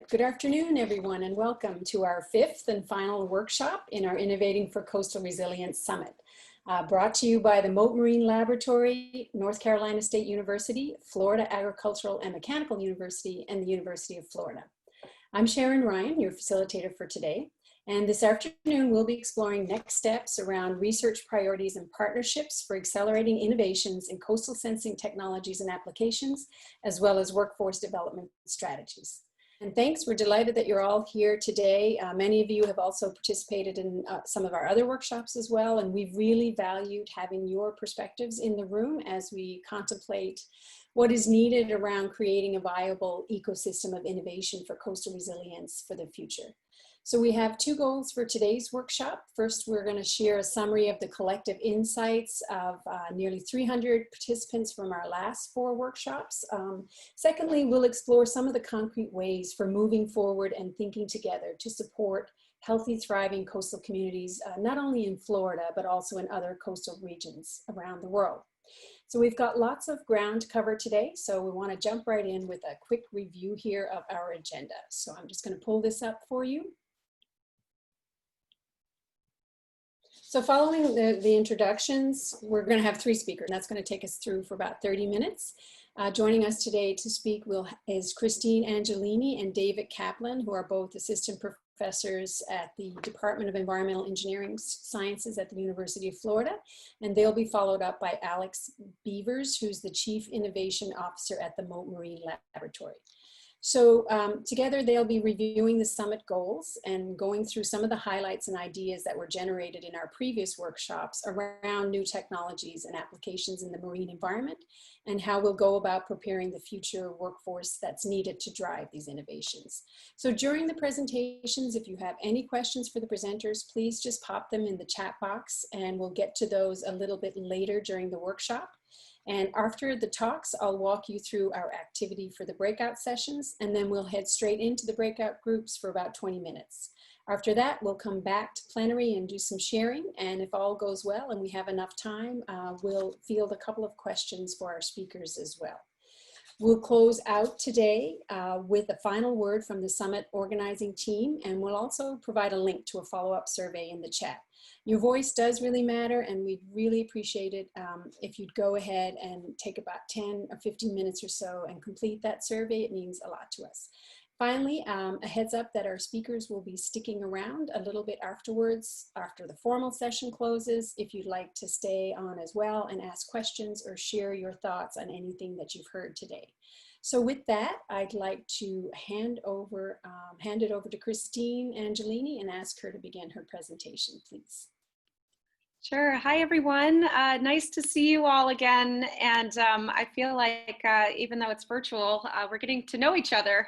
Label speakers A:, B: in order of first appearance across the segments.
A: Good afternoon, everyone, and welcome to our fifth and final workshop in our Innovating for Coastal Resilience Summit, brought to you by the Mote Marine Laboratory, North Carolina State University, Florida Agricultural and Mechanical University, and the University of Florida. I'm Sharon Ryan, your facilitator for today, and this afternoon we'll be exploring next steps around research priorities and partnerships for accelerating innovations in coastal sensing technologies and applications, as well as workforce development strategies. And thanks, we're delighted that you're all here today. Many of you have also participated in some of our other workshops as well, and we've really valued having your perspectives in the room as we contemplate what is needed around creating a viable ecosystem of innovation for coastal resilience for the future. So we have two goals for today's workshop. First, we're going to share a summary of the collective insights of nearly 300 participants from our last four workshops. Secondly, we'll explore some of the concrete ways for moving forward and thinking together to support healthy, thriving coastal communities, not only in Florida, but also in other coastal regions around the world. So we've got lots of ground to cover today, so we want to jump right in with a quick review here of our agenda. So I'm just going to pull this up for you. So following the introductions, we're going to have three speakers, and that's going to take us through for about 30 minutes. Joining us today to speak is Christine Angelini and David Kaplan, who are both assistant professors at the Department of Environmental Engineering Sciences at the University of Florida. And they'll be followed up by Alex Beavers, who's the Chief Innovation Officer at the Mote Marine Laboratory. So together they'll be reviewing the summit goals and going through some of the highlights and ideas that were generated in our previous workshops around new technologies and applications in the marine environment and how we'll go about preparing the future workforce that's needed to drive these innovations. So during the presentations, if you have any questions for the presenters, please just pop them in the chat box and we'll get to those a little bit later during the workshop. And after the talks, I'll walk you through our activity for the breakout sessions, and then we'll head straight into the breakout groups for about 20 minutes. After that, we'll come back to plenary and do some sharing, and if all goes well and we have enough time, we'll field a couple of questions for our speakers as well. We'll close out today with a final word from the summit organizing team, and we'll also provide a link to a follow-up survey in the chat. Your voice does really matter, and we'd really appreciate it if you'd go ahead and take about 10 or 15 minutes or so and complete that survey. It means a lot to us. Finally, a heads up that our speakers will be sticking around a little bit afterwards, after the formal session closes, if you'd like to stay on as well and ask questions or share your thoughts on anything that you've heard today. So with that, I'd like to hand it over to Christine Angelini and ask her to begin her presentation, please.
B: Sure. Hi, everyone. Nice to see you all again. And I feel like even though it's virtual, we're getting to know each other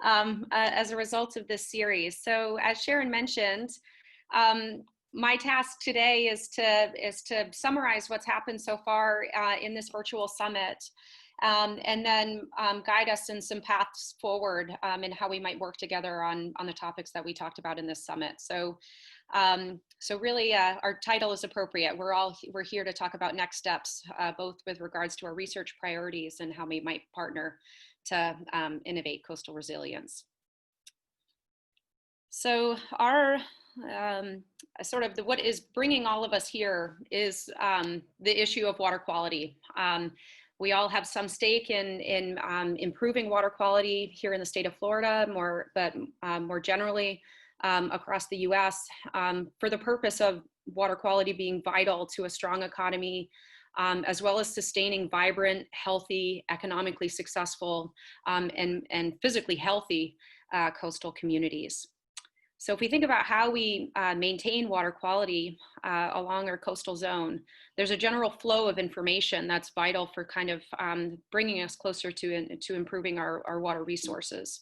B: as a result of this series. So as Sharon mentioned, my task today is to summarize what's happened so far in this virtual summit. And then guide us in some paths forward in how we might work together on the topics that we talked about in this summit. So, so really our title is appropriate. We're here to talk about next steps, both with regards to our research priorities and how we might partner to innovate coastal resilience. So our what is bringing all of us here is the issue of water quality. We all have some stake in improving water quality here in the state of Florida, but more generally across the US, for the purpose of water quality being vital to a strong economy, as well as sustaining vibrant, healthy, economically successful, and physically healthy coastal communities. So if we think about how we maintain water quality along our coastal zone, there's a general flow of information that's vital for kind of bringing us closer to improving our water resources.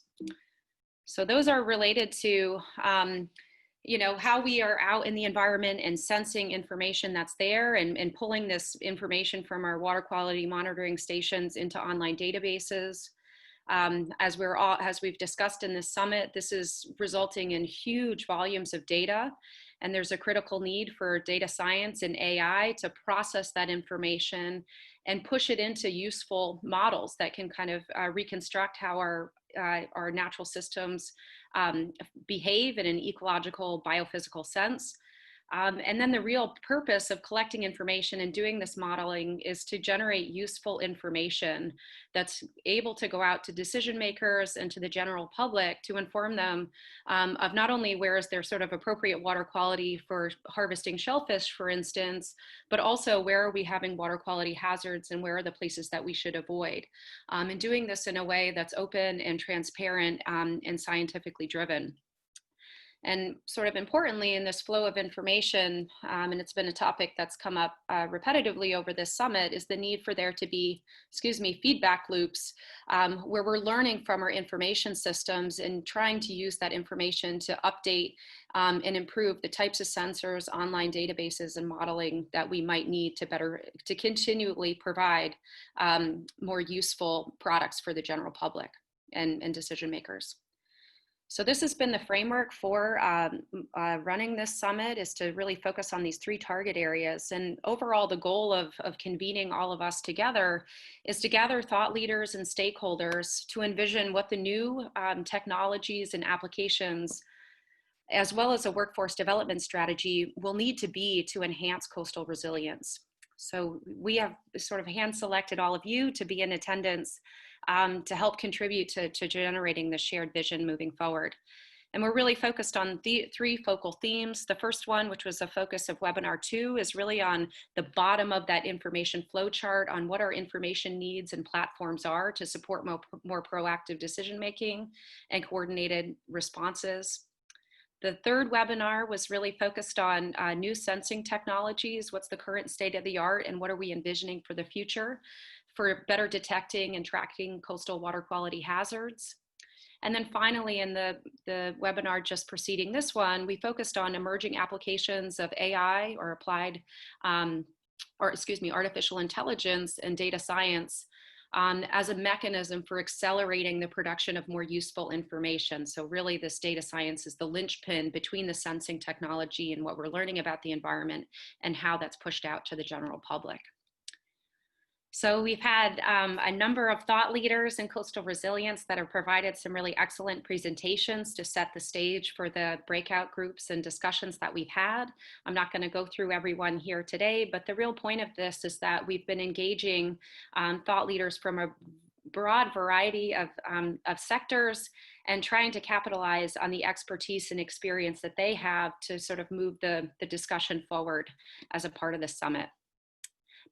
B: So those are related to how we are out in the environment and sensing information that's there and pulling this information from our water quality monitoring stations into online databases. As we've discussed in this summit, this is resulting in huge volumes of data, and there's a critical need for data science and AI to process that information and push it into useful models that can kind of reconstruct how our our natural systems behave in an ecological, biophysical sense. And then the real purpose of collecting information and doing this modeling is to generate useful information that's able to go out to decision makers and to the general public to inform them of not only where is there sort of appropriate water quality for harvesting shellfish, for instance, but also where are we having water quality hazards and where are the places that we should avoid. And doing this in a way that's open and transparent and scientifically driven. And sort of importantly, in this flow of information, and it's been a topic that's come up repetitively over this summit, is the need for there to be, feedback loops where we're learning from our information systems and trying to use that information to update and improve the types of sensors, online databases, and modeling that we might need to continually provide more useful products for the general public and decision makers. So this has been the framework for running this summit, is to really focus on these 3 target areas. And overall, the goal of convening all of us together is to gather thought leaders and stakeholders to envision what the new technologies and applications, as well as a workforce development strategy, will need to be to enhance coastal resilience. So we have sort of hand-selected all of you to be in attendance to help contribute to generating the shared vision moving forward. And we're really focused on the 3 focal themes. The first one, which was a focus of webinar 2, is really on the bottom of that information flow chart on what our information needs and platforms are to support more proactive decision-making and coordinated responses. The third webinar was really focused on new sensing technologies. What's the current state of the art and what are we envisioning for the future for better detecting and tracking coastal water quality hazards? And then finally, in the webinar just preceding this one, we focused on emerging applications of AI or artificial intelligence and data science as a mechanism for accelerating the production of more useful information. So really this data science is the linchpin between the sensing technology and what we're learning about the environment and how that's pushed out to the general public. So we've had a number of thought leaders in coastal resilience that have provided some really excellent presentations to set the stage for the breakout groups and discussions that we've had. I'm not going to go through everyone here today, but the real point of this is that we've been engaging thought leaders from a broad variety of sectors and trying to capitalize on the expertise and experience that they have to sort of move the discussion forward as a part of the summit.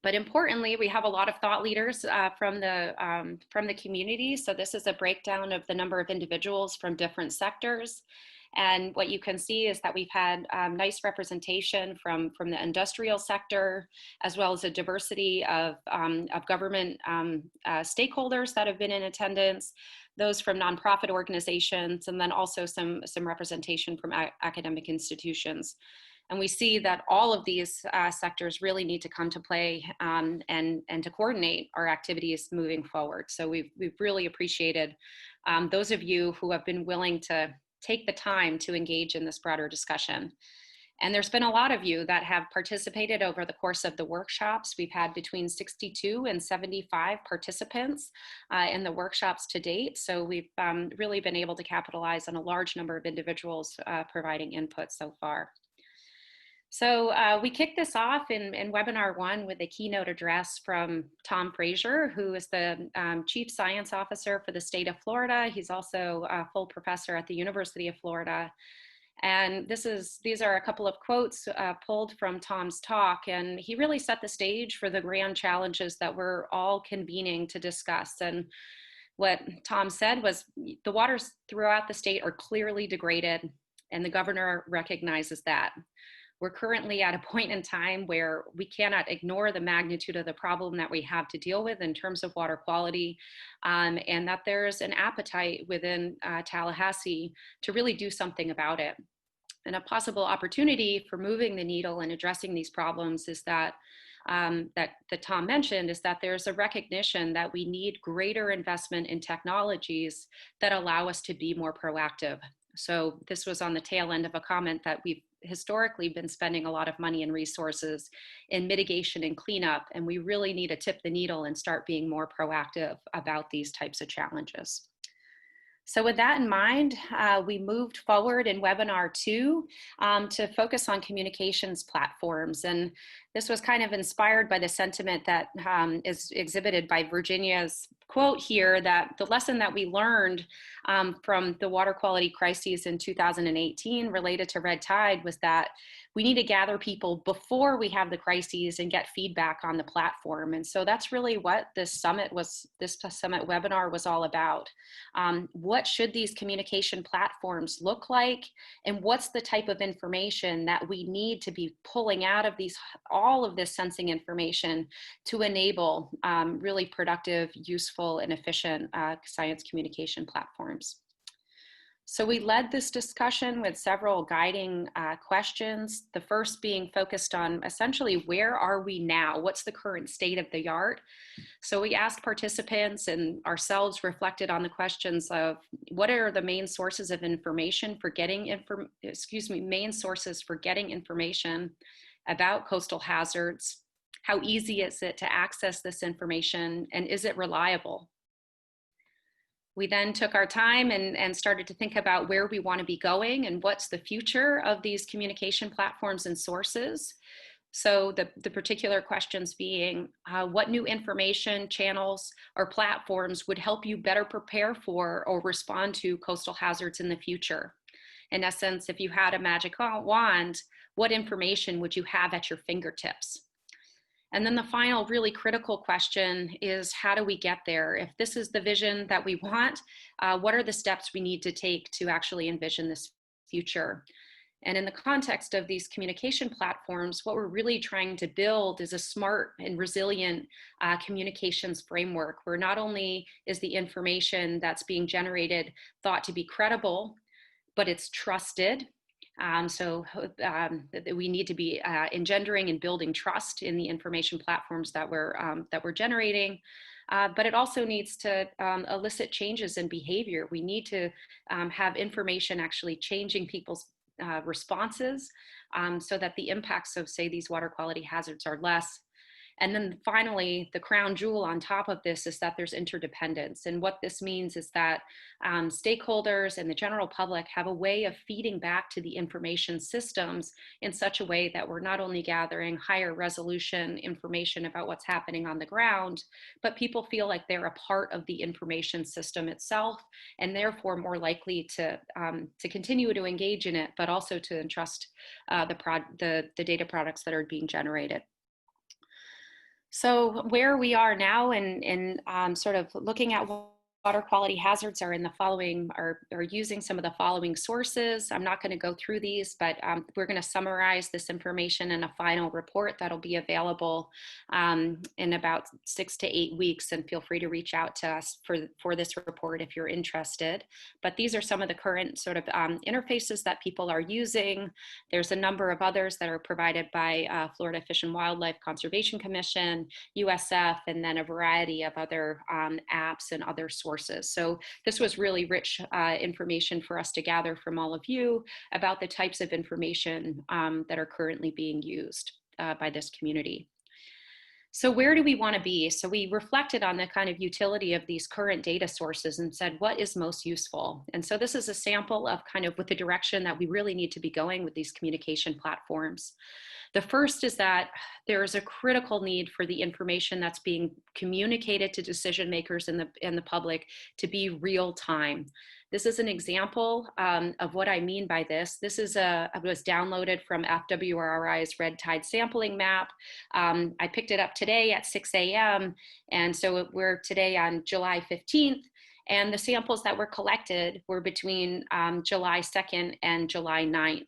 B: But importantly, we have a lot of thought leaders from the community. So this is a breakdown of the number of individuals from different sectors. And what you can see is that we've had nice representation from the industrial sector, as well as a diversity of government stakeholders that have been in attendance, those from nonprofit organizations, and then also some representation from academic institutions. And we see that all of these sectors really need to come to play and to coordinate our activities moving forward. So we've really appreciated those of you who have been willing to take the time to engage in this broader discussion. And there's been a lot of you that have participated over the course of the workshops. We've had between 62 and 75 participants in the workshops to date. So we've really been able to capitalize on a large number of individuals providing input so far. So we kicked this off in webinar 1 with a keynote address from Tom Frazier, who is the Chief Science Officer for the state of Florida. He's also a full professor at the University of Florida. And these are a couple of quotes pulled from Tom's talk, and he really set the stage for the grand challenges that we're all convening to discuss. And what Tom said was, the waters throughout the state are clearly degraded, and the governor recognizes that. We're currently at a point in time where we cannot ignore the magnitude of the problem that we have to deal with in terms of water quality, and that there's an appetite within Tallahassee to really do something about it. And a possible opportunity for moving the needle and addressing these problems is that Tom mentioned, is that there's a recognition that we need greater investment in technologies that allow us to be more proactive. So this was on the tail end of a comment that we've historically been spending a lot of money and resources in mitigation and cleanup, and we really need to tip the needle and start being more proactive about these types of challenges. So with that in mind, we moved forward in webinar 2 to focus on communications platforms. And this was kind of inspired by the sentiment that is exhibited by Virginia's quote here, that the lesson that we learned from the water quality crises in 2018 related to red tide was that we need to gather people before we have the crises and get feedback on the platform. And so that's really what this summit webinar was all about. What should these communication platforms look like? And what's the type of information that we need to be pulling out of all of this sensing information to enable really productive, useful, and efficient science communication platforms? So we led this discussion with several guiding questions. The first being focused on essentially, where are we now? What's the current state of the art? So we asked participants, and ourselves reflected on the questions of what are the main sources of information for getting information about coastal hazards? How easy is it to access this information, and is it reliable? We then took our time and started to think about where we want to be going and what's the future of these communication platforms and sources. So the particular questions being, what new information channels or platforms would help you better prepare for or respond to coastal hazards in the future? In essence, if you had a magic wand, what information would you have at your fingertips? And then the final really critical question is, how do we get there? If this is the vision that we want, what are the steps we need to take to actually envision this future? And in the context of these communication platforms, what we're really trying to build is a smart and resilient communications framework, where not only is the information that's being generated thought to be credible, but it's trusted. We need to be engendering and building trust in the information platforms that we're generating. But it also needs to elicit changes in behavior. We need to have information actually changing people's responses so that the impacts of, say, these water quality hazards are less. And then finally, the crown jewel on top of this is that there's interdependence. And what this means is that stakeholders and the general public have a way of feeding back to the information systems in such a way that we're not only gathering higher resolution information about what's happening on the ground, but people feel like they're a part of the information system itself, and therefore more likely to continue to engage in it, but also to entrust the data products that are being generated. So where we are now in sort of looking at water quality hazards are in the following, are using some of the following sources. I'm not going to go through these, but we're going to summarize this information in a final report that'll be available in about 6 to 8 weeks, and feel free to reach out to us for this report if you're interested. But these are some of the current sort of interfaces that people are using. There's a number of others that are provided by Florida Fish and Wildlife Conservation Commission, USF, and then a variety of other apps and other sources. So this was really rich information for us to gather from all of you about the types of information that are currently being used by this community. So where do we want to be? So we reflected on the kind of utility of these current data sources and said, what is most useful? And so this is a sample of kind of with the direction that we really need to be going with these communication platforms. The first is that there is a critical need for the information that's being communicated to decision makers and the public to be real time. This is an example of what I mean by this. This is was downloaded from FWRI's red tide sampling map. I picked it up today at 6 a.m. And so we're today on July 15th. And the samples that were collected were between July 2nd and July 9th.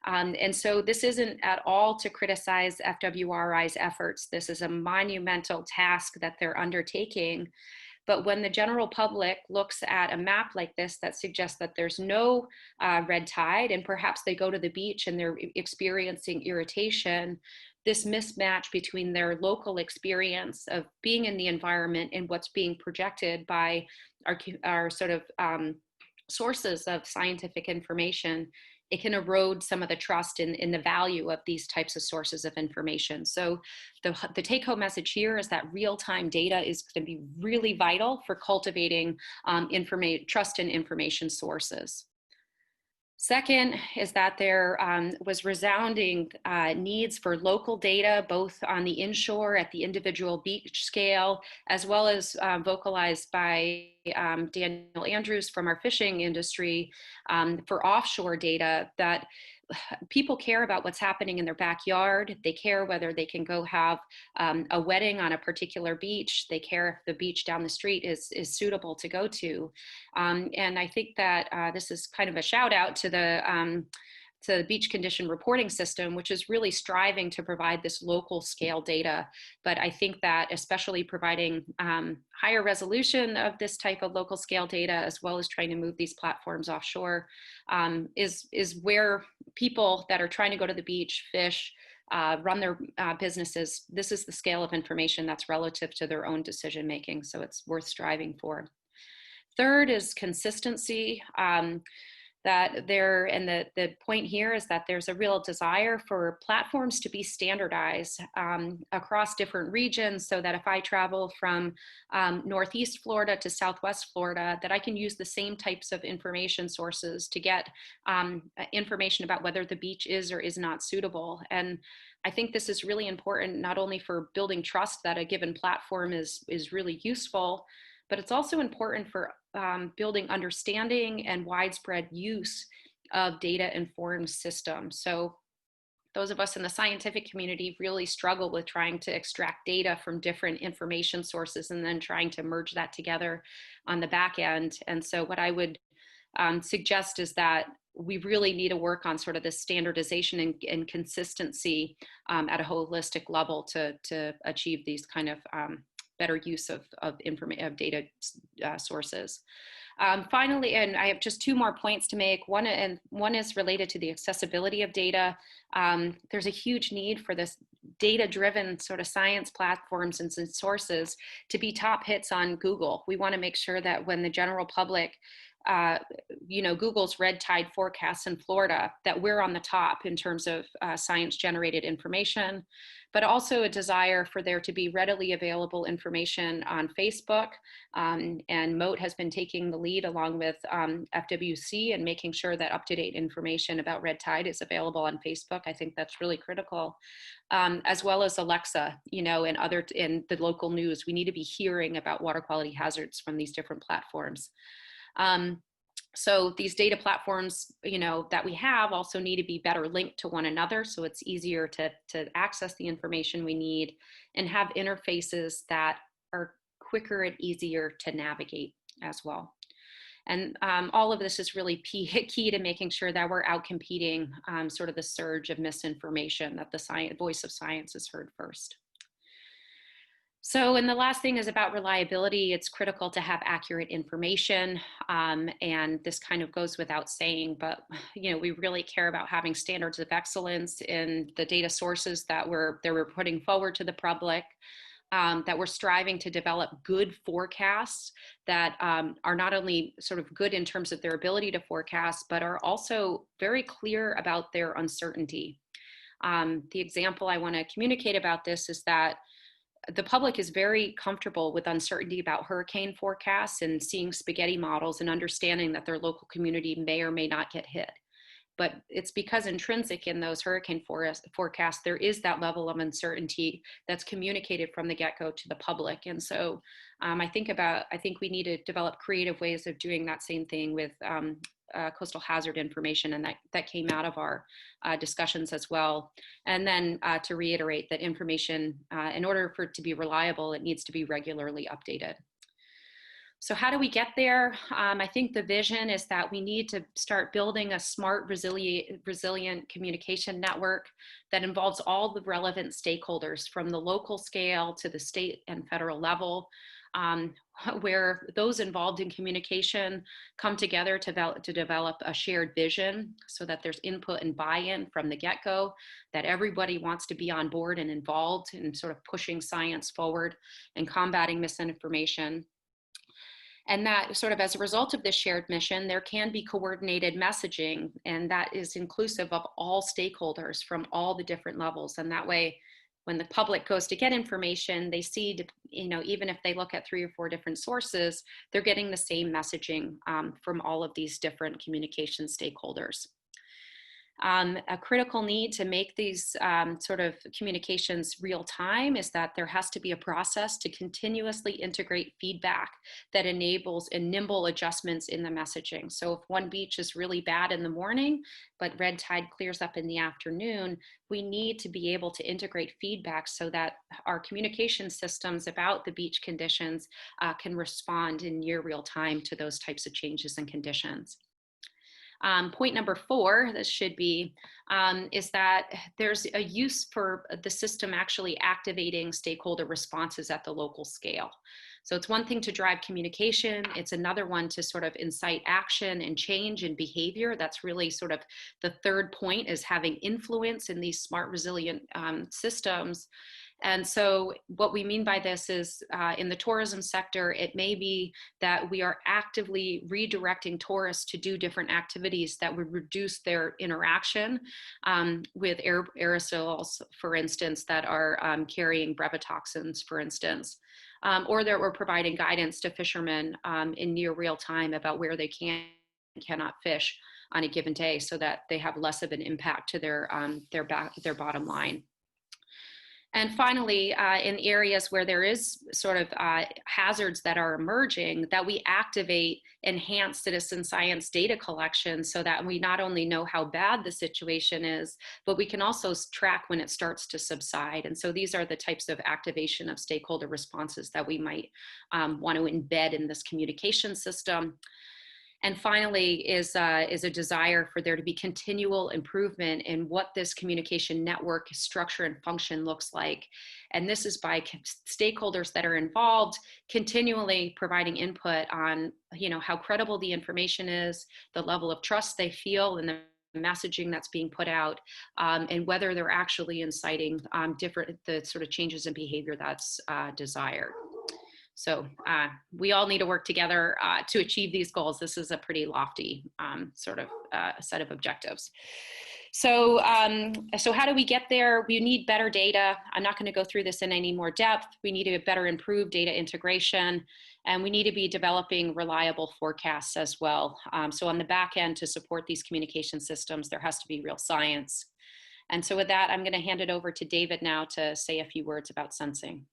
B: And so this isn't at all to criticize FWRI's efforts. This is a monumental task that they're undertaking. But when the general public looks at a map like this that suggests that there's no red tide, and perhaps they go to the beach and they're experiencing irritation, this mismatch between their local experience of being in the environment and what's being projected by our sort of sources of scientific information, it can erode some of the trust in the value of these types of sources of information. So the take-home message here is that real-time data is going to be really vital for cultivating trust in information sources. Second is that there was resounding needs for local data, both on the inshore at the individual beach scale, as well as vocalized by Daniel Andrews from our fishing industry for offshore data, that people care about what's happening in their backyard. They care whether they can go have a wedding on a particular beach. They care if the beach down the street is suitable to go to. And I think that this is kind of a shout out to the beach condition reporting system, which is really striving to provide this local scale data. But I think that especially providing higher resolution of this type of local scale data, as well as trying to move these platforms offshore, is where people that are trying to go to the beach, fish, run their businesses, this is the scale of information that's relative to their own decision making. So it's worth striving for. Third is consistency. The point here is that there's a real desire for platforms to be standardized across different regions, so that if I travel from Northeast Florida to Southwest Florida, that I can use the same types of information sources to get information about whether the beach is or is not suitable. And I think this is really important, not only for building trust that a given platform is really useful, but it's also important for building understanding and widespread use of data-informed systems. So those of us in the scientific community really struggle with trying to extract data from different information sources and then trying to merge that together on the back end. And so what I would suggest is that we really need to work on sort of this standardization and consistency at a holistic level to achieve these kind of better use of data sources. Finally, and I have just two more points to make. One is related to the accessibility of data. There's a huge need for this data-driven sort of science platforms and sources to be top hits on Google. We want to make sure that when the general public Google's red tide forecasts in Florida, that we're on the top in terms of science-generated information, but also a desire for there to be readily available information on Facebook. And Moat has been taking the lead along with FWC and making sure that up-to-date information about red tide is available on Facebook. I think that's really critical. As well as Alexa, and other in the local news. We need to be hearing about water quality hazards from these different platforms. So these data platforms, that we have also need to be better linked to one another, so it's easier to access the information we need and have interfaces that are quicker and easier to navigate as well. And all of this is really key to making sure that we're outcompeting sort of the surge of misinformation, that the voice of science is heard first. So, and the last thing is about reliability. It's critical to have accurate information, and this kind of goes without saying, but we really care about having standards of excellence in the data sources that we're putting forward to the public, that we're striving to develop good forecasts that are not only sort of good in terms of their ability to forecast, but are also very clear about their uncertainty. The example I want to communicate about this is that the public is very comfortable with uncertainty about hurricane forecasts and seeing spaghetti models and understanding that their local community may or may not get hit. But it's because intrinsic in those hurricane forecasts, there is that level of uncertainty that's communicated from the get-go to the public. And so I think we need to develop creative ways of doing that same thing with coastal hazard information, and that came out of our discussions as well. And then to reiterate that information, in order for it to be reliable, it needs to be regularly updated. So how do we get there? I think the vision is that we need to start building a smart, resilient communication network that involves all the relevant stakeholders from the local scale to the state and federal level, where those involved in communication come together to develop a shared vision so that there's input and buy-in from the get-go, that everybody wants to be on board and involved in sort of pushing science forward and combating misinformation. And that sort of as a result of this shared mission, there can be coordinated messaging, and that is inclusive of all stakeholders from all the different levels. And that way, when the public goes to get information, they see, even if they look at 3 or 4 different sources, they're getting the same messaging from all of these different communication stakeholders. A critical need to make these sort of communications real time is that there has to be a process to continuously integrate feedback that enables nimble adjustments in the messaging. So if one beach is really bad in the morning, but red tide clears up in the afternoon, we need to be able to integrate feedback so that our communication systems about the beach conditions can respond in near real time to those types of changes and conditions. Point number 4, this should be, is that there's a use for the system actually activating stakeholder responses at the local scale. So it's one thing to drive communication. It's another one to sort of incite action and change in behavior. That's really sort of the third point, is having influence in these smart, resilient systems. And so what we mean by this is in the tourism sector, it may be that we are actively redirecting tourists to do different activities that would reduce their interaction with aerosols, for instance, that are carrying brevetoxins, for instance. Or that we're providing guidance to fishermen in near real time about where they can and cannot fish on a given day, so that they have less of an impact to their bottom line. And finally, in areas where there is sort of hazards that are emerging, that we activate enhanced citizen science data collection so that we not only know how bad the situation is, but we can also track when it starts to subside. And so these are the types of activation of stakeholder responses that we might want to embed in this communication system. And finally is a desire for there to be continual improvement in what this communication network structure and function looks like. And this is by stakeholders that are involved continually providing input on, how credible the information is, the level of trust they feel in the messaging that's being put out, and whether they're actually inciting the sort of changes in behavior that's desired. So we all need to work together to achieve these goals. This is a pretty lofty sort of set of objectives. So how do we get there? We need better data. I'm not going to go through this in any more depth. We need to better improve data integration, and we need to be developing reliable forecasts as well. So on the back end, to support these communication systems, there has to be real science. And so with that, I'm going to hand it over to David now to say a few words about sensing.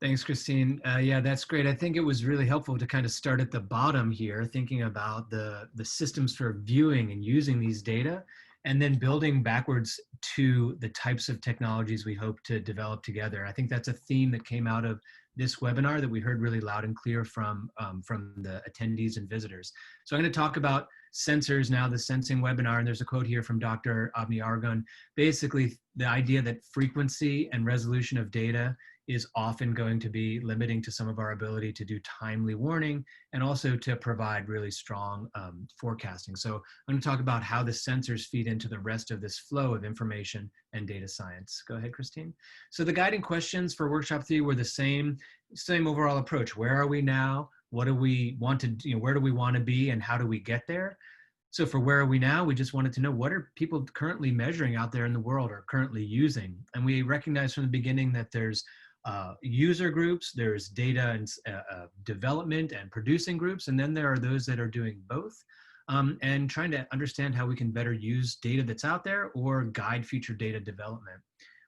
C: Thanks, Christine. Yeah, that's great. I think it was really helpful to kind of start at the bottom here, thinking about the systems for viewing and using these data, and then building backwards to the types of technologies we hope to develop together. I think that's a theme that came out of this webinar that we heard really loud and clear from the attendees and visitors. So I'm going to talk about sensors now, the sensing webinar, and there's a quote here from Dr. Avni Argun. Basically, the idea that frequency and resolution of data is often going to be limiting to some of our ability to do timely warning and also to provide really strong forecasting. So I'm going to talk about how the sensors feed into the rest of this flow of information and data science. Go ahead, Christine. So the guiding questions for workshop 3 were the same overall approach. Where are we now? What do we want to do? Where do we want to be, and how do we get there? So for where are we now, we just wanted to know, what are people currently measuring out there in the world or currently using? And we recognized from the beginning that there's user groups, there's data and development and producing groups, and then there are those that are doing both, and trying to understand how we can better use data that's out there or guide future data development.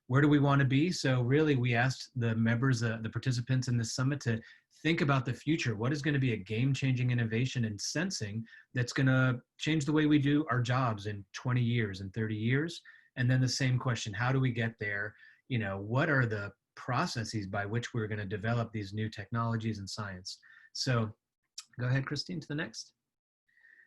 C: Where do we want to be? So really, we asked the members, the participants in this summit, to think about the future. What is going to be a game-changing innovation in sensing that's going to change the way we do our jobs in 20 years and 30 years? And then the same question, how do we get there? What are the processes by which we're going to develop these new technologies and science? So go ahead, Christine, to the next.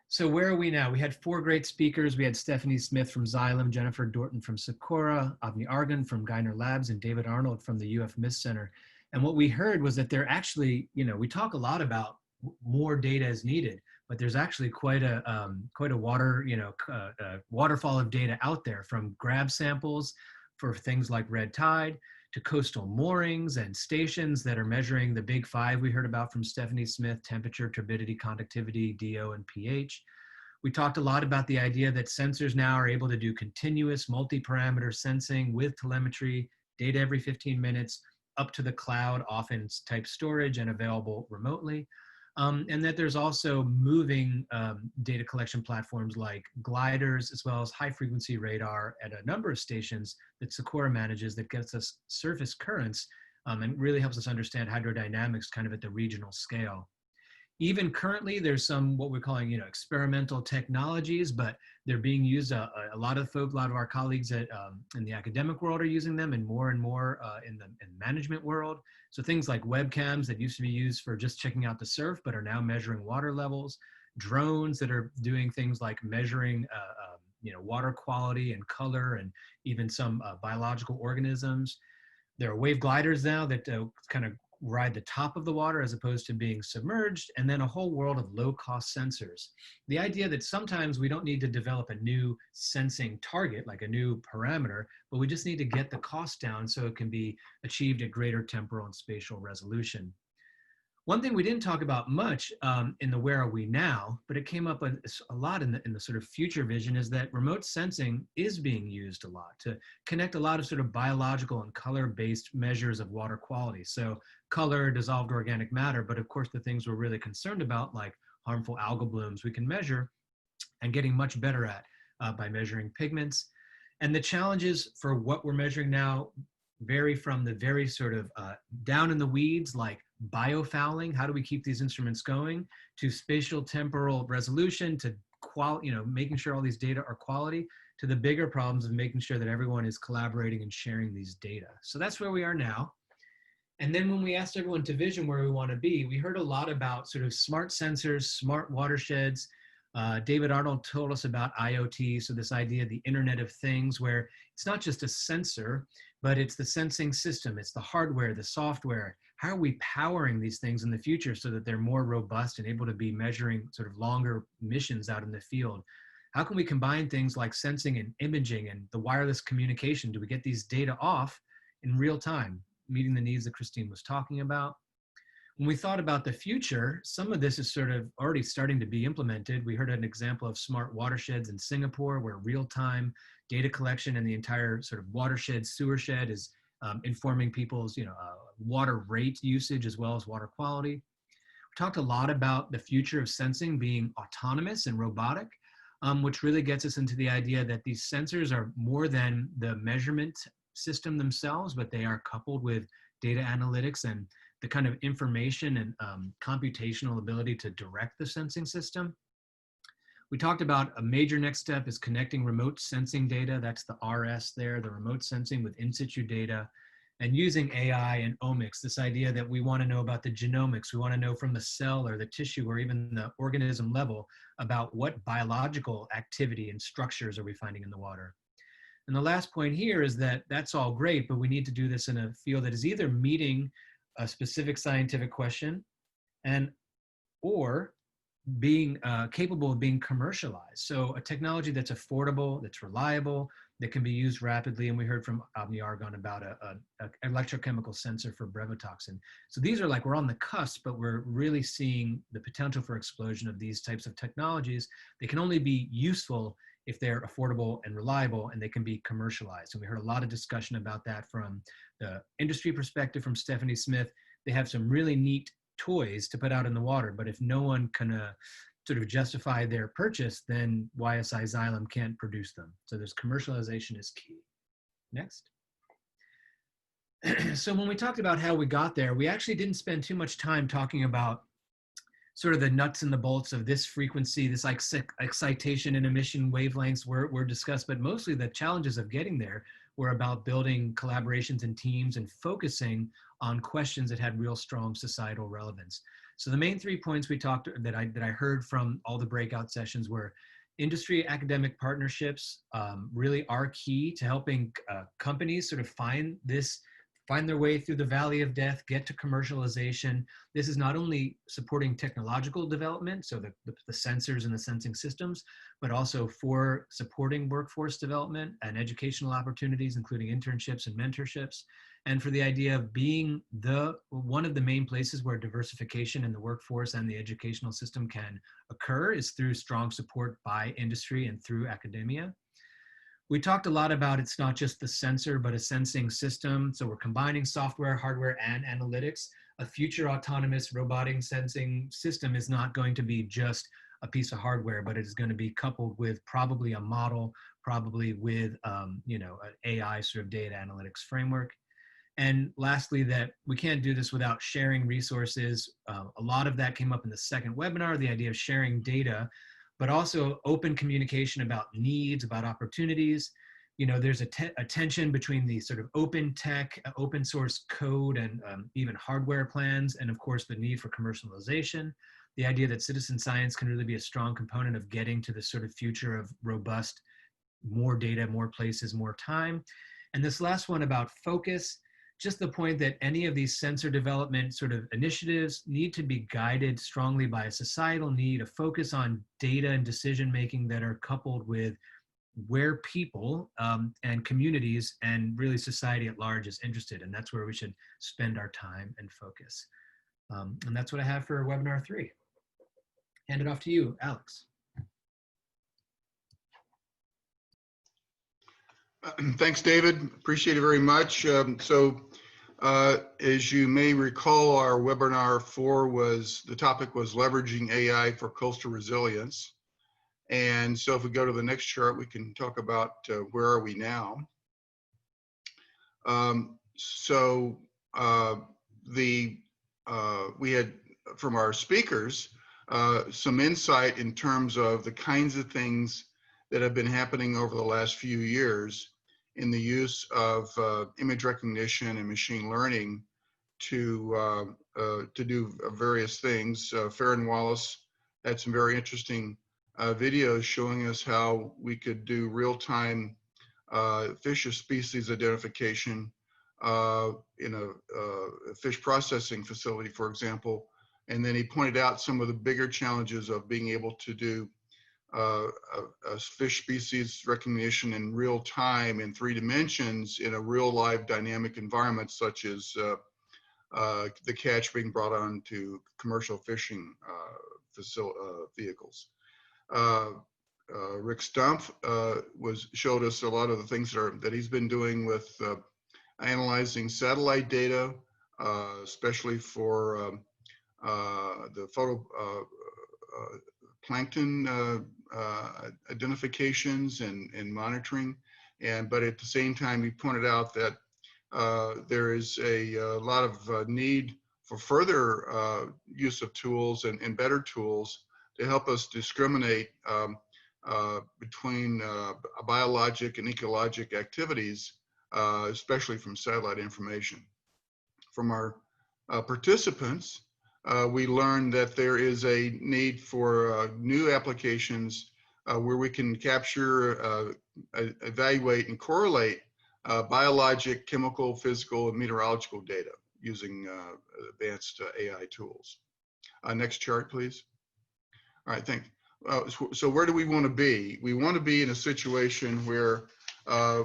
C: So where are we now? We had 4 great speakers. We had Stephanie Smith from Xylem, Jennifer Dorton from Socorro, Avni Argun from Geiner Labs, and David Arnold from the UF MIST Center. And what we heard was that they're actually, we talk a lot about more data is needed, but there's actually quite a waterfall of data out there, from grab samples for things like red tide to coastal moorings and stations that are measuring the big five we heard about from Stephanie Smith: temperature, turbidity, conductivity, DO, and pH. We talked a lot about the idea that sensors now are able to do continuous multi-parameter sensing with telemetry, data every 15 minutes, up to the cloud, often type storage and available remotely. And that there's also moving data collection platforms like gliders, as well as high frequency radar at a number of stations that Socorro manages that gets us surface currents and really helps us understand hydrodynamics kind of at the regional scale. Even currently, there's some what we're calling, experimental technologies, but they're being used. A lot of our colleagues in the academic world are using them, and more in the management world. So things like webcams that used to be used for just checking out the surf, but are now measuring water levels. Drones that are doing things like measuring, water quality and color, and even some biological organisms. There are wave gliders now that kind of ride the top of the water as opposed to being submerged, and then a whole world of low-cost sensors. The idea that sometimes we don't need to develop a new sensing target, like a new parameter, but we just need to get the cost down so it can be achieved at greater temporal and spatial resolution. One thing we didn't talk about much in the Where Are We Now, but it came up a lot in the sort of future vision, is that remote sensing is being used a lot to connect a lot of sort of biological and color-based measures of water quality. So color, dissolved organic matter, but of course the things we're really concerned about, like harmful algal blooms, we can measure and getting much better at by measuring pigments. And the challenges for what we're measuring now vary from the very sort of down in the weeds, like biofouling, how do we keep these instruments going, to spatial temporal resolution, to making sure all these data are quality, to the bigger problems of making sure that everyone is collaborating and sharing these data. So that's where we are now. And then when we asked everyone to vision where we want to be, we heard a lot about sort of smart sensors, smart watersheds. David Arnold told us about IoT, so this idea of the Internet of Things, where it's not just a sensor, but it's the sensing system, it's the hardware, the software. How are we powering these things in the future so that they're more robust and able to be measuring sort of longer missions out in the field? How can we combine things like sensing and imaging and the wireless communication? Do we get these data off in real time, meeting the needs that Christine was talking about? When we thought about the future, some of this is sort of already starting to be implemented. We heard an example of smart watersheds in Singapore, where real-time data collection and the entire sort of watershed, sewershed is informing people's water rate usage as well as water quality. We talked a lot about the future of sensing being autonomous and robotic, which really gets us into the idea that these sensors are more than the measurement system themselves, but they are coupled with data analytics and the kind of information and computational ability to direct the sensing system. We talked about a major next step is connecting remote sensing data. That's the RS there, the remote sensing with in situ data, and using AI and omics, this idea that we want to know about the genomics. We want to know from the cell or the tissue or even the organism level about what biological activity and structures are we finding in the water. And the last point here is that that's all great, but we need to do this in a field that is either meeting a specific scientific question or being capable of being commercialized. So a technology that's affordable, that's reliable, that can be used rapidly. And we heard from Avni Argon about an electrochemical sensor for brevotoxin. So these are like, we're on the cusp, but we're really seeing the potential for explosion of these types of technologies. They can only be useful if they're affordable and reliable, and they can be commercialized. And we heard a lot of discussion about that from the industry perspective from Stephanie Smith. They have some really neat toys to put out in the water, but if no one can sort of justify their purchase, then YSI Xylem can't produce them. So there's commercialization is key. Next. So when we talked about how we got there, we actually didn't spend too much time talking about sort of the nuts and the bolts of this frequency, this like excitation and emission wavelengths were discussed, but mostly the challenges of getting there were about building collaborations and teams and focusing on questions that had real strong societal relevance. So the main 3 points we talked that I heard from all the breakout sessions were industry academic partnerships really are key to helping companies sort of find their way through the valley of death, get to commercialization. This is not only supporting technological development, so the sensors and the sensing systems, but also for supporting workforce development and educational opportunities, including internships and mentorships, and for the idea of being one of the main places where diversification in the workforce and the educational system can occur is through strong support by industry and through academia. We talked a lot about it's not just the sensor, but a sensing system. So we're combining software, hardware, and analytics. A future autonomous robotic sensing system is not going to be just a piece of hardware, but it is going to be coupled with probably a model, probably with an AI sort of data analytics framework. And lastly, that we can't do this without sharing resources. A lot of that came up in the second webinar, the idea of sharing data, but also open communication about needs, about opportunities. There's a tension between the sort of open tech, open source code, and even hardware plans, and of course the need for commercialization. The idea that citizen science can really be a strong component of getting to this sort of future of robust, more data, more places, more time. And this last one about focus, just the point that any of these sensor development sort of initiatives need to be guided strongly by a societal need, a focus on data and decision making that are coupled with where people and communities and really society at large is interested. And that's where we should spend our time and focus. And that's what I have for webinar 3. Hand it off to you, Alex.
D: Thanks, David. Appreciate it very much. As you may recall, our webinar 4 the topic was leveraging AI for coastal resilience. And so if we go to the next chart, we can talk about where are we now. We had from our speakers some insight in terms of the kinds of things that have been happening over the last few years in the use of image recognition and machine learning to do various things. Farron Wallace had some very interesting videos showing us how we could do real-time fish species identification in a fish processing facility, for example. And then he pointed out some of the bigger challenges of being able to do fish species recognition in real time in 3 dimensions in a real live dynamic environment, such as the catch being brought on to commercial fishing vehicles. Rick Stumpf showed us a lot of the things that he's been doing with analyzing satellite data, especially for the plankton identifications and monitoring. But at the same time, he pointed out that there is a lot of need for further use of tools and better tools to help us discriminate between biologic and ecologic activities, especially from satellite information. From our participants, we learned that there is a need for new applications where we can capture, evaluate, and correlate biologic, chemical, physical, and meteorological data using advanced AI tools. Next chart, please. All right, thanks. So where do we want to be? We want to be in a situation where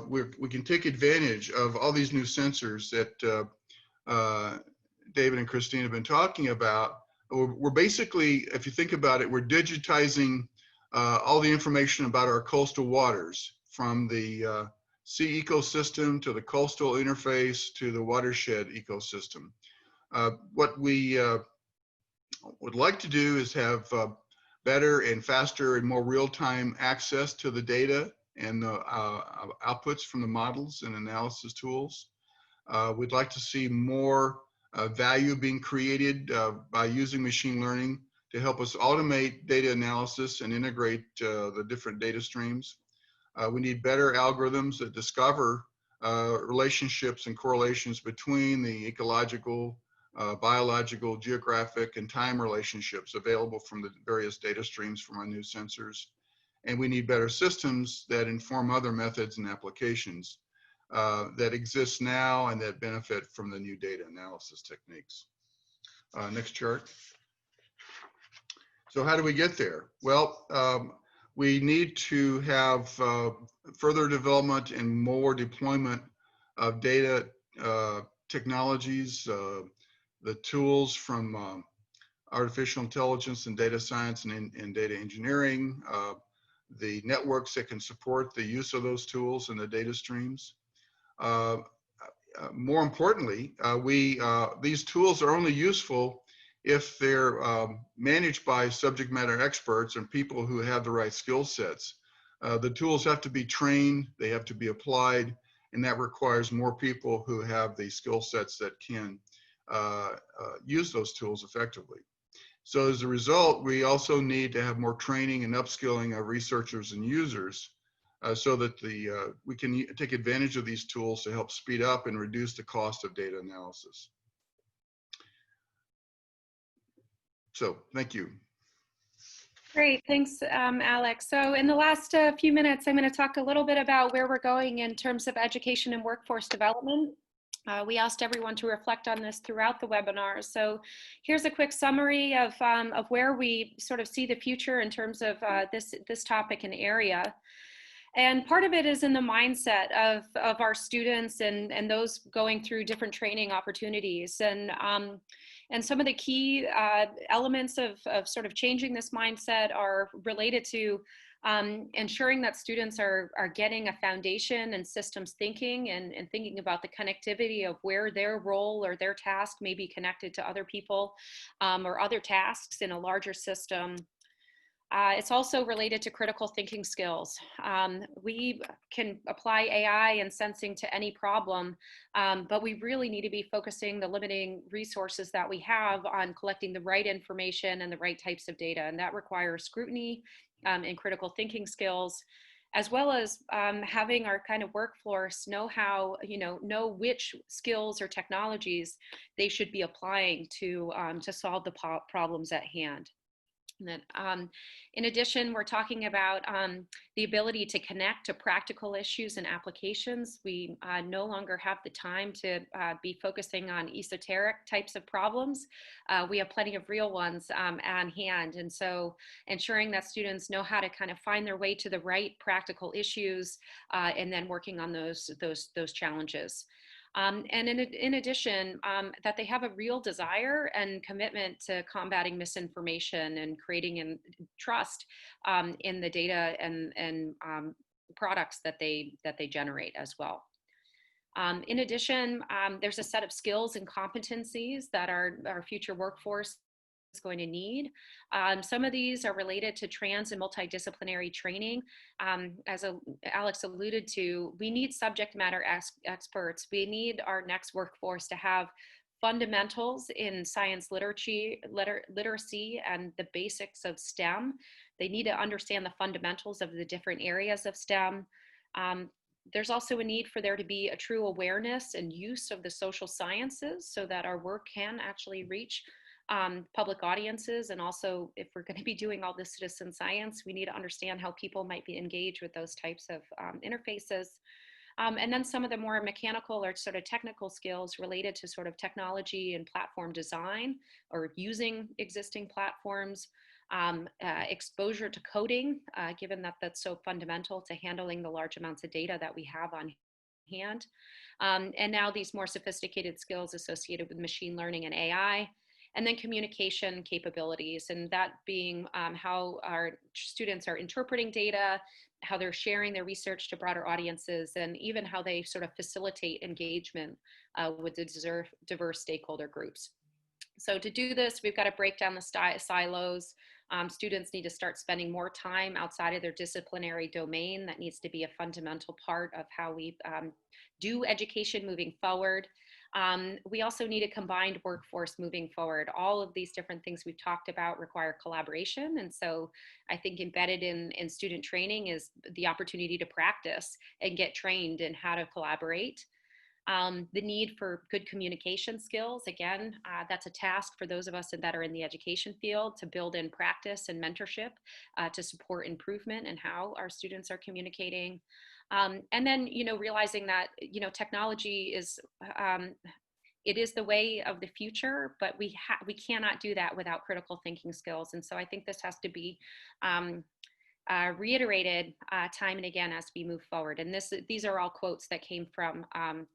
D: we can take advantage of all these new sensors that David and Christine have been talking about. We're basically, if you think about it, we're digitizing all the information about our coastal waters, from the sea ecosystem to the coastal interface to the watershed ecosystem. What we would like to do is have better and faster and more real-time access to the data and the outputs from the models and analysis tools. We'd like to see more value being created by using machine learning to help us automate data analysis and integrate the different data streams. We need better algorithms that discover relationships and correlations between the ecological, biological, geographic, and time relationships available from the various data streams from our new sensors. And we need better systems that inform other methods and applications that exist now and that benefit from the new data analysis techniques. Next chart. So how do we get there? Well, we need to have further development and more deployment of data technologies, the tools from artificial intelligence and data science and data engineering, the networks that can support the use of those tools and the data streams. More importantly, these tools are only useful if they're managed by subject matter experts and people who have the right skill sets. The tools have to be trained, they have to be applied, and that requires more people who have the skill sets that can use those tools effectively. So as a result, we also need to have more training and upskilling of researchers and users so that we can take advantage of these tools to help speed up and reduce the cost of data analysis. So thank you.
B: Great, thanks, Alex. So in the last few minutes, I'm going to talk a little bit about where we're going in terms of education and workforce development. We asked everyone to reflect on this throughout the webinar. So here's a quick summary of where we sort of see the future in terms of this topic and area. And part of it is in the mindset of our students and those going through different training opportunities. And some of the key elements of sort of changing this mindset are related to ensuring that students are getting a foundation and systems thinking and thinking about the connectivity of where their role or their task may be connected to other people or other tasks in a larger system. It's also related to critical thinking skills. We can apply AI and sensing to any problem, but we really need to be focusing the limiting resources that we have on collecting the right information and the right types of data. And that requires scrutiny and critical thinking skills, as well as having our kind of workforce know which skills or technologies they should be applying to solve the problems at hand. And then, in addition, we're talking about the ability to connect to practical issues and applications. We no longer have the time to be focusing on esoteric types of problems. We have plenty of real ones on hand. And so ensuring that students know how to kind of find their way to the right practical issues and then working on those challenges. And in addition, that they have a real desire and commitment to combating misinformation and creating trust in the data and products that they generate as well. In addition, there's a set of skills and competencies that our future workforce is going to need. Some of these are related to trans and multidisciplinary training. As Alex alluded to, we need subject matter experts. We need our next workforce to have fundamentals in science literacy and the basics of STEM. They need to understand the fundamentals of the different areas of STEM. There's also a need for there to be a true awareness and use of the social sciences so that our work can actually reach public audiences. And also, if we're going to be doing all this citizen science, we need to understand how people might be engaged with those types of interfaces. And then some of the more mechanical or sort of technical skills related to sort of technology and platform design or using existing platforms, exposure to coding, given that that's so fundamental to handling the large amounts of data that we have on hand. And now these more sophisticated skills associated with machine learning and AI. And then communication capabilities, and that being how our students are interpreting data, how they're sharing their research to broader audiences, and even how they sort of facilitate engagement with the diverse stakeholder groups. So to do this, we've got to break down the silos. Students need to start spending more time outside of their disciplinary domain. That needs to be a fundamental part of how we do education moving forward. We also need a combined workforce moving forward. All of these different things we've talked about require collaboration. And so I think embedded in student training is the opportunity to practice and get trained in how to collaborate. The need for good communication skills. Again, that's a task for those of us that are in the education field to build in practice and mentorship to support improvement in how our students are communicating. And then, realizing that, technology is, it is the way of the future, but we cannot do that without critical thinking skills. And so I think this has to be reiterated time and again as we move forward. And these are all quotes that came from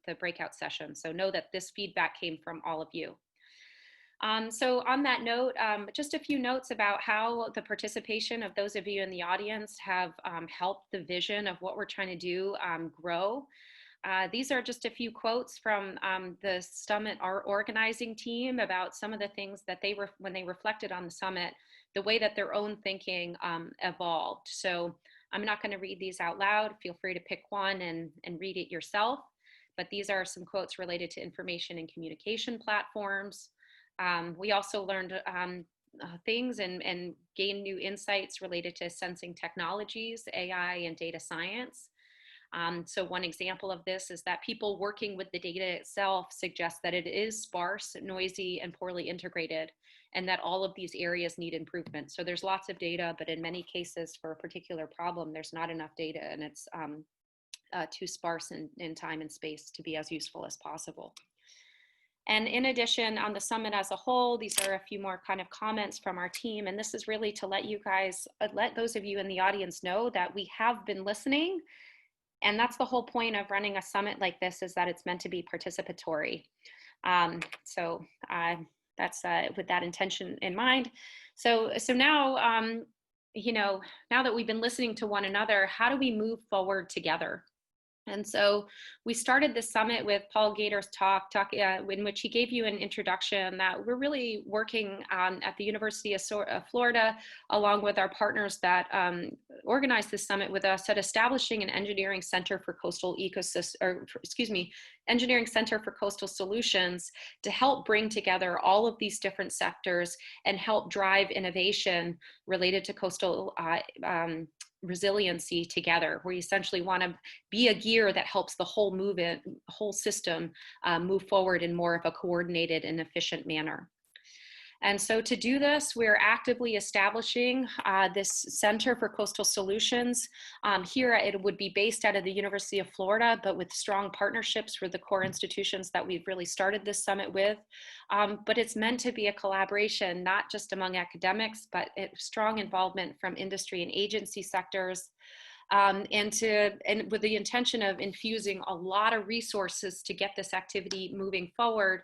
B: the breakout session. So know that this feedback came from all of you. So on that note, just a few notes about how the participation of those of you in the audience have helped the vision of what we're trying to do grow. These are just a few quotes from the summit, our organizing team, about some of the things that when they reflected on the summit, the way that their own thinking evolved. So I'm not going to read these out loud. Feel free to pick one and read it yourself. But these are some quotes related to information and communication platforms. We also learned things and gained new insights related to sensing technologies, AI, and data science. So one example of this is that people working with the data itself suggest that it is sparse, noisy, and poorly integrated, and that all of these areas need improvement. So there's lots of data, but in many cases for a particular problem, there's not enough data, and it's too sparse in time and space to be as useful as possible. And in addition, on the summit as a whole, these are a few more kind of comments from our team. And this is really to let you guys, let those of you in the audience know that we have been listening. And that's the whole point of running a summit like this, is that it's meant to be participatory. So that's with that intention in mind. So now, you know, now that we've been listening to one another, how do we move forward together? And so we started this summit with Paul Gator's talk in which he gave you an introduction that we're really working at the University of Florida, along with our partners that organized this summit with us, at establishing an engineering center for coastal engineering center for coastal solutions to help bring together all of these different sectors and help drive innovation related to coastal resiliency together. We essentially want to be a gear that helps the whole system move forward in more of a coordinated and efficient manner. And so to do this, we're actively establishing this Center for Coastal Solutions. Here it would be based out of the University of Florida, but with strong partnerships with the core institutions that we've really started this summit with. But it's meant to be a collaboration, not just among academics, but strong involvement from industry and agency sectors. And with the intention of infusing a lot of resources to get this activity moving forward,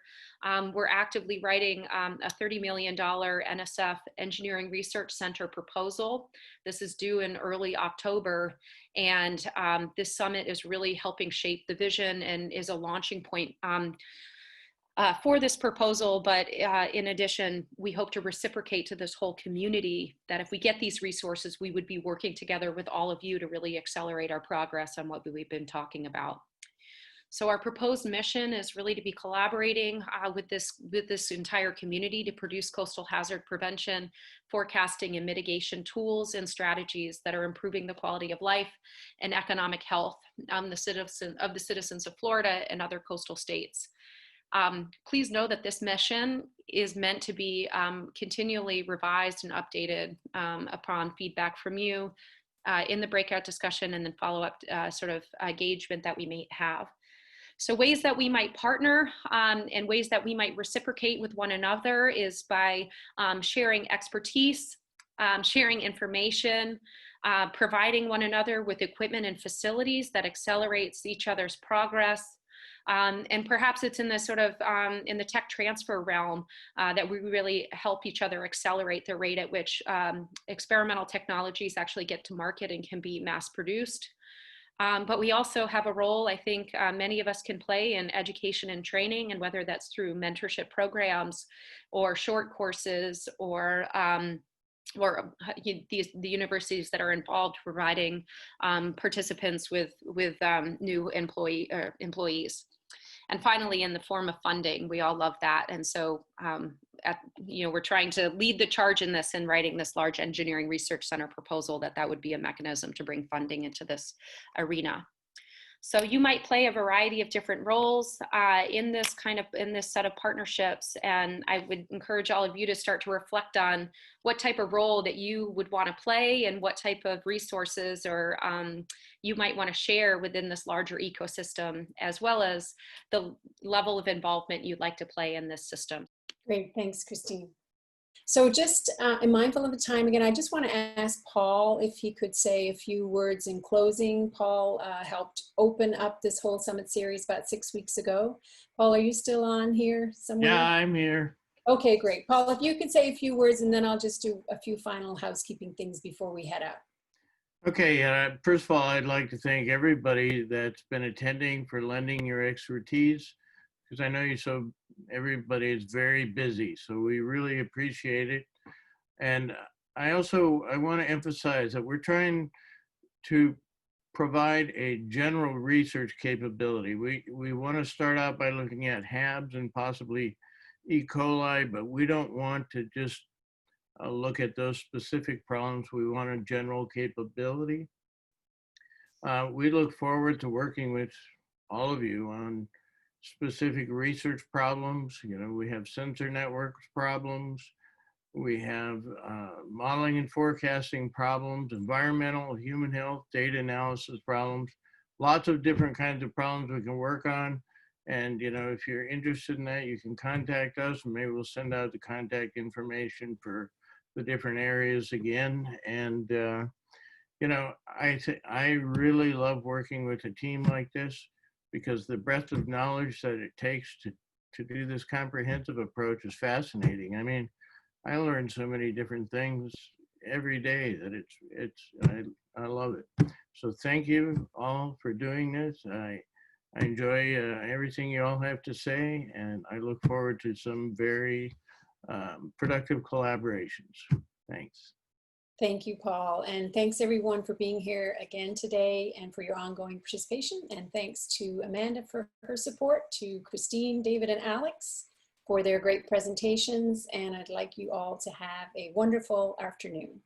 B: we're actively writing a $30 million NSF Engineering Research Center proposal. This is due in early October, and this summit is really helping shape the vision and is a launching point for this proposal. But in addition, we hope to reciprocate to this whole community that if we get these resources, we would be working together with all of you to really accelerate our progress on what we've been talking about. So our proposed mission is really to be collaborating with this entire community to produce coastal hazard prevention, forecasting, and mitigation tools and strategies that are improving the quality of life and economic health of the citizens of Florida and other coastal states. Please know that this mission is meant to be continually revised and updated upon feedback from you in the breakout discussion and then follow-up sort of engagement that we may have. So ways that we might partner and ways that we might reciprocate with one another is by sharing expertise, sharing information, providing one another with equipment and facilities that accelerates each other's progress. And perhaps it's in the sort of in the tech transfer realm that we really help each other accelerate the rate at which experimental technologies actually get to market and can be mass produced. But we also have a role, I think many of us can play in education and training, and whether that's through mentorship programs or short courses or the universities that are involved providing participants with new employees. And finally, in the form of funding, we all love that. And so, we're trying to lead the charge in this and writing this large engineering research center proposal that would be a mechanism to bring funding into this arena. So you might play a variety of different roles in this set of partnerships. And I would encourage all of you to start to reflect on what type of role that you would want to play and what type of resources or you might want to share within this larger ecosystem, as well as the level of involvement you'd like to play in this system.
A: Great, thanks, Christine. So just mindful of the time again, I just want to ask Paul if he could say a few words in closing. Paul helped open up this whole summit series about 6 weeks ago. Paul, are you still on here somewhere?
E: Yeah, I'm here.
A: Okay, great. Paul, if you could say a few words, and then I'll just do a few final housekeeping things before we head out.
E: Okay, first of all, I'd like to thank everybody that's been attending for lending your expertise, because I know everybody is very busy, so we really appreciate it. And I want to emphasize that we're trying to provide a general research capability. We want to start out by looking at HABs and possibly E. coli, but we don't want to just look at those specific problems. We want a general capability. We look forward to working with all of you on specific research problems. You know, we have sensor networks problems. We have modeling and forecasting problems, environmental, human health, data analysis problems, lots of different kinds of problems we can work on. And, you know, if you're interested in that, you can contact us, and maybe we'll send out the contact information for the different areas again. And, you know, I really love working with a team like this, because the breadth of knowledge that it takes to do this comprehensive approach is fascinating. I mean, I learn so many different things every day that I love it. So thank you all for doing this. I enjoy everything you all have to say, and I look forward to some very productive collaborations. Thanks.
A: Thank you, Paul. And thanks everyone for being here again today and for your ongoing participation. And thanks to Amanda for her support, to Christine, David, and Alex for their great presentations. And I'd like you all to have a wonderful afternoon.